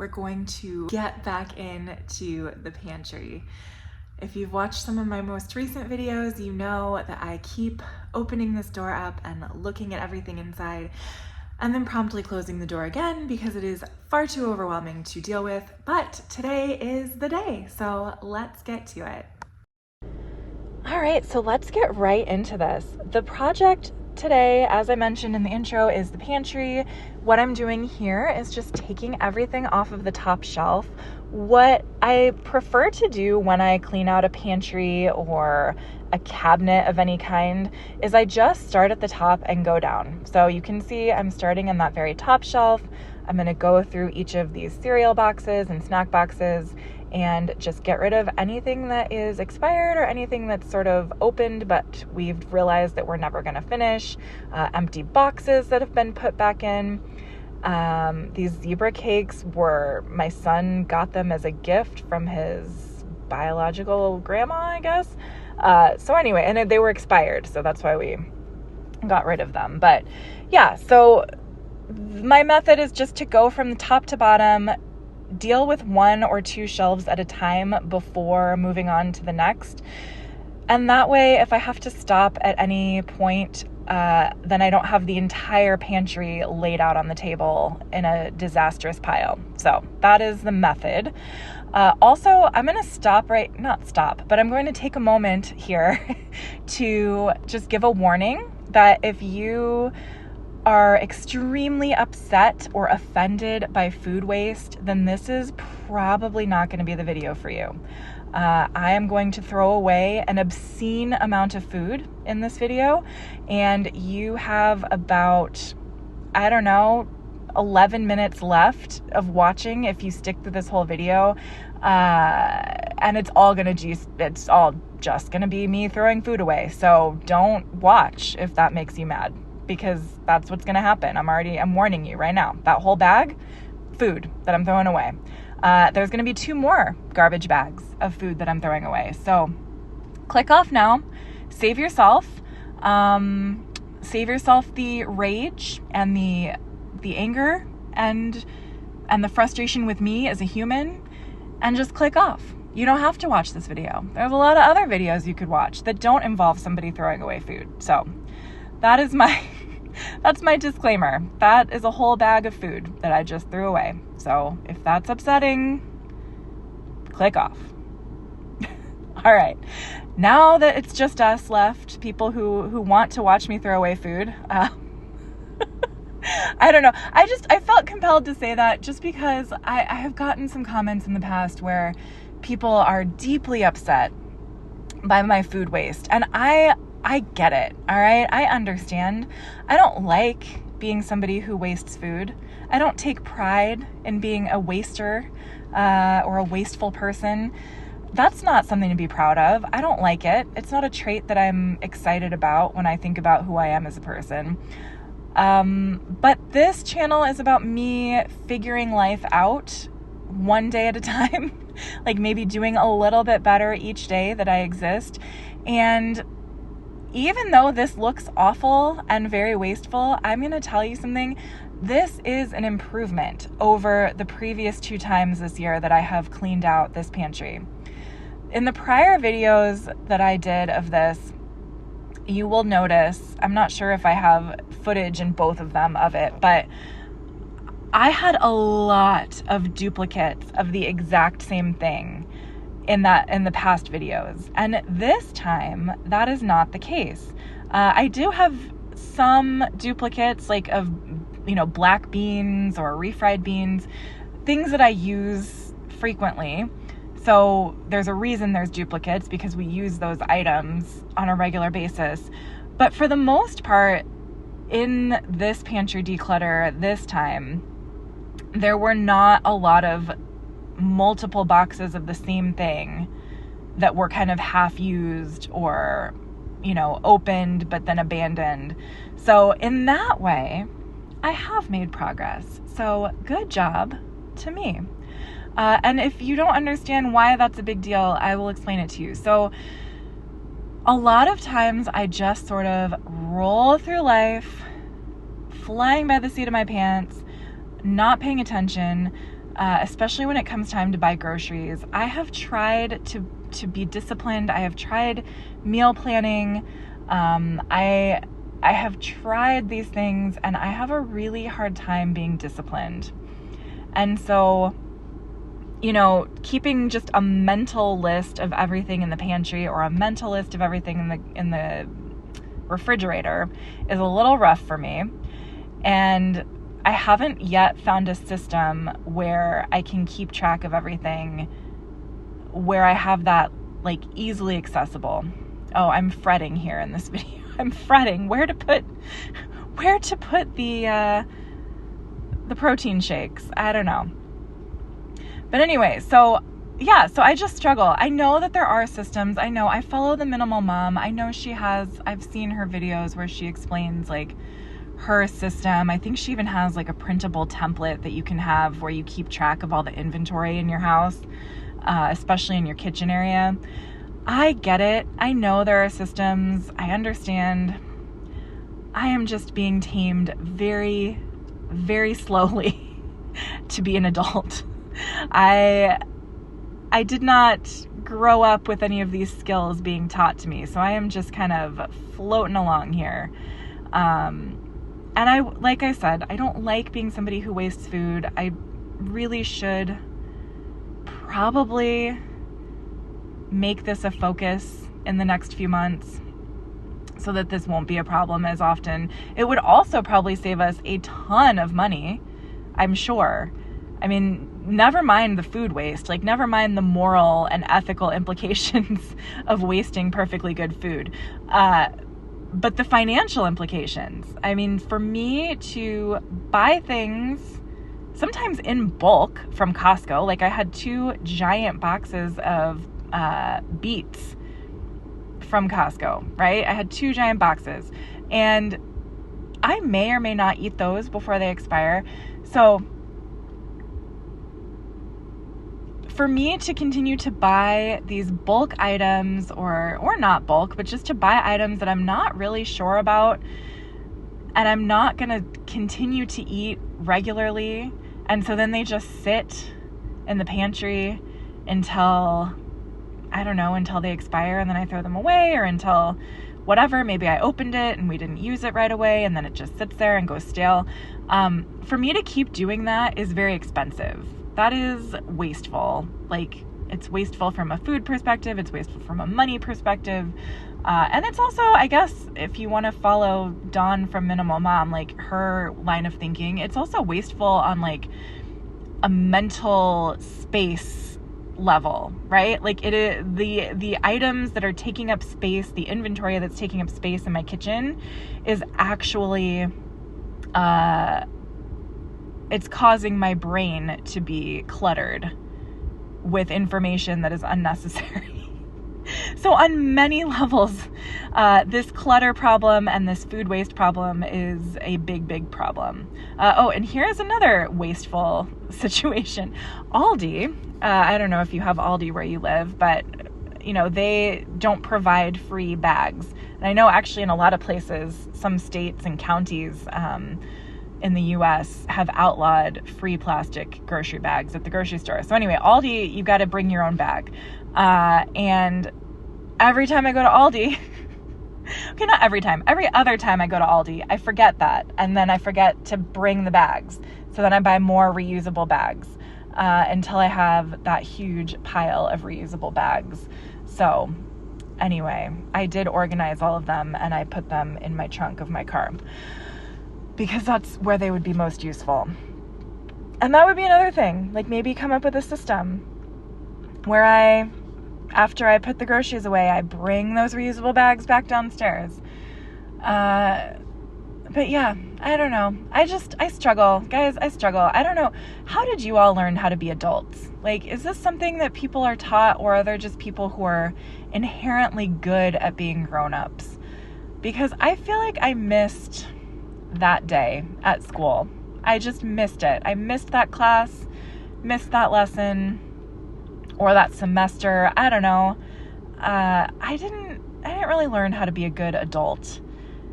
we're going to get back into the pantry. If you've watched some of my most recent videos, you know that I keep opening this door up and looking at everything inside and then promptly closing the door again because it is far too overwhelming to deal with. But today is the day, so let's get to it. All right, so let's get right into this. The project today, as I mentioned in the intro, is the pantry. What I'm doing here is just taking everything off of the top shelf. What I prefer to do when I clean out a pantry or a cabinet of any kind is I just start at the top and go down. So you can see I'm starting in that very top shelf. I'm going to go through each of these cereal boxes and snack boxes and just get rid of anything that is expired or anything that's sort of opened, but we've realized that we're never going to finish. Empty boxes that have been put back in. These zebra cakes my son got them as a gift from his biological grandma, I guess. So anyway, and they were expired, so that's why we got rid of them. But yeah, so my method is just to go from the top to bottom, deal with one or two shelves at a time before moving on to the next. And that way, if I have to stop at any point, then I don't have the entire pantry laid out on the table in a disastrous pile. So that is the method. Also, I'm going to I'm going to take a moment here to just give a warning that if you are extremely upset or offended by food waste, then this is probably not going to be the video for you. I am going to throw away an obscene amount of food in this video, and you have about, 11 minutes left of watching if you stick to this whole video, and it's all just gonna be me throwing food away. So don't watch if that makes you mad, because that's what's gonna happen. I'm warning you right now. That whole bag, food that I'm throwing away. There's gonna be 2 more garbage bags of food that I'm throwing away. So click off now, save yourself the rage and the anger and the frustration with me as a human, and just click off. You don't have to watch this video. There's a lot of other videos you could watch that don't involve somebody throwing away food. So that is that's my disclaimer. That is a whole bag of food that I just threw away. So if that's upsetting, click off. All right. Now that it's just us left, people who want to watch me throw away food, I don't know. I felt compelled to say that just because I have gotten some comments in the past where people are deeply upset by my food waste. And I get it. All right. I understand. I don't like being somebody who wastes food. I don't take pride in being a waster, or a wasteful person. That's not something to be proud of. I don't like it. It's not a trait that I'm excited about when I think about who I am as a person. But this channel is about me figuring life out one day at a time, like maybe doing a little bit better each day that I exist. And even though this looks awful and very wasteful, I'm going to tell you something. This is an improvement over the previous 2 times this year that I have cleaned out this pantry. In the prior videos that I did of this, you will notice, I'm not sure if I have footage in both of them of it, but I had a lot of duplicates of the exact same thing in the past videos. And this time, that is not the case. I do have some duplicates, like of, black beans or refried beans, things that I use frequently. So there's a reason there's duplicates, because we use those items on a regular basis. But for the most part, in this pantry declutter this time, there were not a lot of multiple boxes of the same thing that were kind of half used or, opened but then abandoned. So in that way, I have made progress. So good job to me. And if you don't understand why that's a big deal, I will explain it to you. So a lot of times I just sort of roll through life, flying by the seat of my pants, not paying attention, especially when it comes time to buy groceries. I have tried to be disciplined. I have tried meal planning. I have tried these things, and I have a really hard time being disciplined. And so, keeping just a mental list of everything in the pantry or a mental list of everything in the refrigerator is a little rough for me. And I haven't yet found a system where I can keep track of everything, where I have that easily accessible. Oh, I'm fretting here in this video. I'm fretting where to put the protein shakes. I don't know. But anyway, so I just struggle. I know that there are systems. I know I follow the Minimal Mom. I know I've seen her videos where she explains her system. I think she even has a printable template that you can have where you keep track of all the inventory in your house, especially in your kitchen area. I get it. I know there are systems. I understand. I am just being tamed very, very slowly to be an adult. I did not grow up with any of these skills being taught to me, so I am just kind of floating along here. And like I said, I don't like being somebody who wastes food. I really should probably make this a focus in the next few months so that this won't be a problem as often. It would also probably save us a ton of money, I'm sure. I mean, never mind the food waste, never mind the moral and ethical implications of wasting perfectly good food. But the financial implications. I mean, for me to buy things sometimes in bulk from Costco, I had 2 giant boxes of beets from Costco, right? I had 2 giant boxes, and I may or may not eat those before they expire. So for me to continue to buy these bulk items, or not bulk, but just to buy items that I'm not really sure about and I'm not going to continue to eat regularly, and so then they just sit in the pantry until they expire, and then I throw them away, or until whatever, maybe I opened it and we didn't use it right away and then it just sits there and goes stale. For me to keep doing that is very expensive. That is wasteful. It's wasteful from a food perspective. It's wasteful from a money perspective. And it's also, I guess, if you want to follow Dawn from Minimal Mom, her line of thinking, it's also wasteful on a mental space level, right? It is the items that are taking up space, the inventory that's taking up space in my kitchen is actually, it's causing my brain to be cluttered with information that is unnecessary. So on many levels, this clutter problem and this food waste problem is a big, big problem. And here's another wasteful situation. Aldi, I don't know if you have Aldi where you live, but they don't provide free bags. And I know actually in a lot of places, some states and counties in the U.S. have outlawed free plastic grocery bags at the grocery store. So anyway, Aldi, you got to bring your own bag. And every time I go to Aldi, okay, not every time, every other time I go to Aldi, I forget that. And then I forget to bring the bags. So then I buy more reusable bags until I have that huge pile of reusable bags. So anyway, I did organize all of them and I put them in my trunk of my car because that's where they would be most useful. And that would be another thing, maybe come up with a system where after I put the groceries away, I bring those reusable bags back downstairs. But yeah, I don't know. I struggle. Guys, I struggle. I don't know. How did you all learn how to be adults? Is this something that people are taught, or are there just people who are inherently good at being grown-ups? Because I feel like I missed that day at school. I just missed it. I missed that class, missed that lesson, or that semester. I don't know. I didn't really learn how to be a good adult.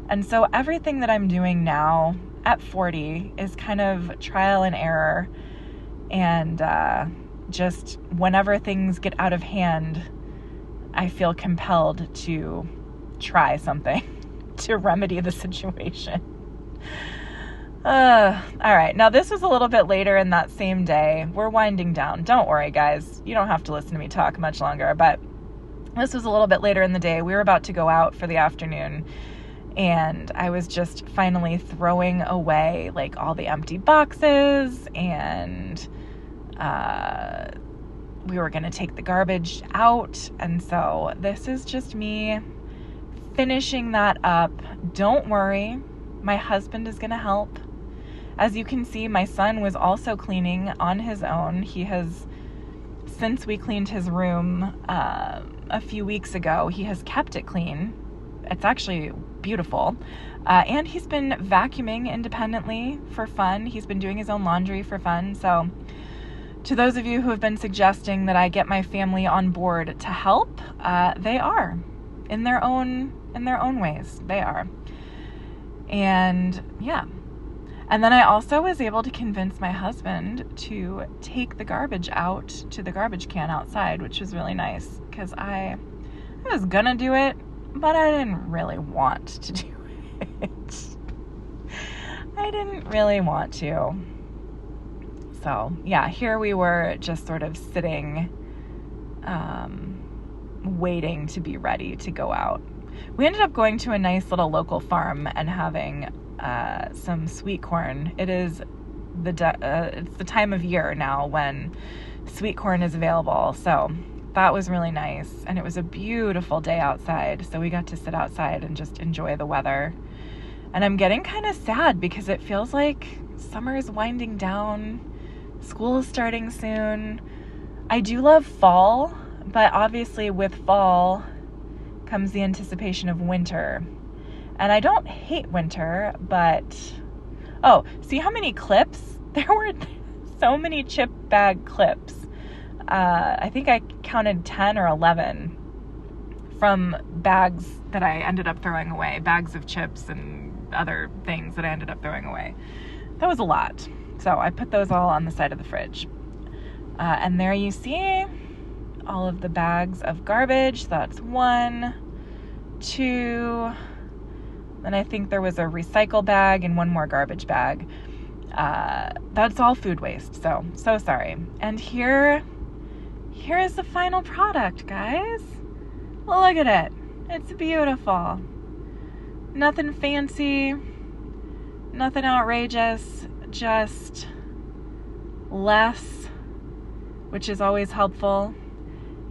And so everything that I'm doing now at 40 is kind of trial and error. And just whenever things get out of hand, I feel compelled to try something to remedy the situation. All right. Now, this was a little bit later in that same day. We're winding down. Don't worry, guys. You don't have to listen to me talk much longer, but this was a little bit later in the day. We were about to go out for the afternoon, and I was just finally throwing away like all the empty boxes, and we were going to take the garbage out. And so this is just me finishing that up. Don't worry. My husband is going to help. As you can see, my son was also cleaning on his own. He has, since we cleaned his room a few weeks ago, he has kept it clean. It's actually beautiful. And he's been vacuuming independently for fun. He's been doing his own laundry for fun. So to those of you who have been suggesting that I get my family on board to help, they are. In their own ways, they are. And yeah. And then I also was able to convince my husband to take the garbage out to the garbage can outside, which was really nice, because I was gonna do it, but I didn't really want to do it. I didn't really want to. So yeah, here we were just sort of sitting, waiting to be ready to go out. We ended up going to a nice little local farm and having some sweet corn. It is it's the time of year now when sweet corn is available. So that was really nice. And it was a beautiful day outside. So we got to sit outside and just enjoy the weather. And I'm getting kind of sad because it feels like summer is winding down. School is starting soon. I do love fall, but obviously with fall comes the anticipation of winter. And I don't hate winter, but oh, see how many clips? There were so many chip bag clips. I think I counted 10 or 11 from bags that I ended up throwing away, bags of chips and other things that I ended up throwing away. That was a lot. So I put those all on the side of the fridge. And there you see all of the bags of garbage. That's 1, 2, then I think there was a recycle bag and one more garbage bag. That's all food waste, so sorry. And here is the final product, guys. Look at it. It's beautiful. Nothing fancy, nothing outrageous, just less, which is always helpful,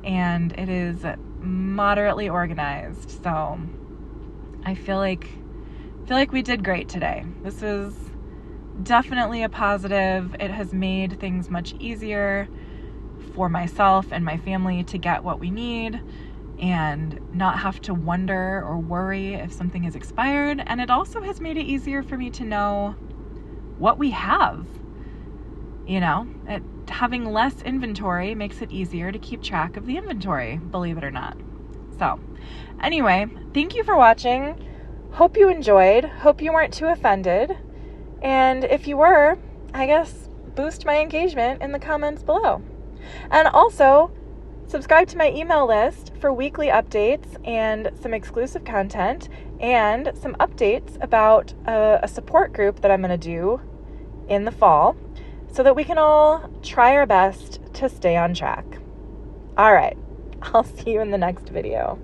and it is moderately organized. So I feel like we did great today. This is definitely a positive. It has made things much easier for myself and my family to get what we need and not have to wonder or worry if something is expired. And it also has made it easier for me to know what we have. You know, having less inventory makes it easier to keep track of the inventory, believe it or not. So anyway, thank you for watching. Hope you enjoyed. Hope you weren't too offended. And if you were, I guess boost my engagement in the comments below. And also, subscribe to my email list for weekly updates and some exclusive content and some updates about a support group that I'm going to do in the fall so that we can all try our best to stay on track. All right. I'll see you in the next video.